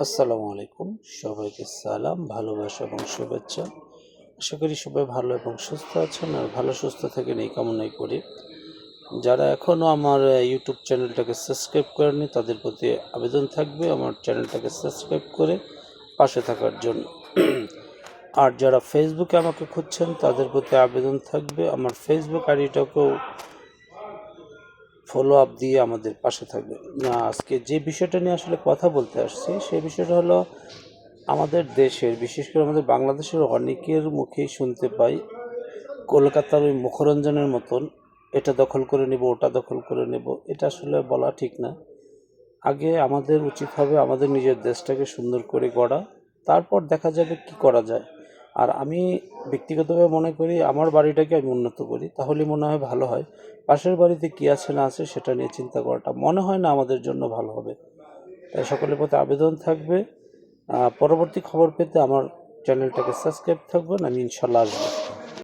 আসসালামু আলাইকুম, সবাইকে সালাম, ভালোবাসা এবং শুভেচ্ছা। আশা করি সবাই ভালো এবং সুস্থ আছেন, আর ভালো সুস্থ থাকেন এই কামনাই করি। যারা এখনও আমার ইউটিউব চ্যানেলটাকে সাবস্ক্রাইব করেনি তাদের প্রতি আবেদন থাকবে আমার চ্যানেলটাকে সাবস্ক্রাইব করে পাশে থাকার জন্য। আর যারা ফেসবুকে আমাকে খুঁজছেন তাদের প্রতি আবেদন থাকবে আমার ফেসবুক আইডিটাকেও ফলো আপ দিয়ে আমাদের পাশে থাকবে। আজকে যে বিষয়টা নিয়ে আসলে কথা বলতে আসছি সেই বিষয়টা হলো, আমাদের দেশের, বিশেষ করে আমাদের বাংলাদেশের অনেকের মুখেই শুনতে পাই কলকাতার ওই মুখরঞ্জনের মতন এটা দখল করে নেব, ওটা দখল করে নেব। এটা আসলে বলা ঠিক না। আগে আমাদের উচিত হবে আমাদের নিজের দেশটাকে সুন্দর করে গড়া, তারপর দেখা যাবে কি করা যায়। আর আমি ব্যক্তিগতভাবে মনে করি আমার বাড়িটাকে আমি উন্নত করি, তাহলে মনে হয় ভালো হয়। পাশের বাড়িতে কী আছে না আছে সেটা নিয়ে চিন্তা করাটা মনে হয় না আমাদের জন্য ভালো হবে। তাই সকলের প্রতি আবেদন থাকবে, পরবর্তী খবর পেতে আমার চ্যানেলটাকে সাবস্ক্রাইব থাকবেন, আমি ইনশাল্লাহ আসবো।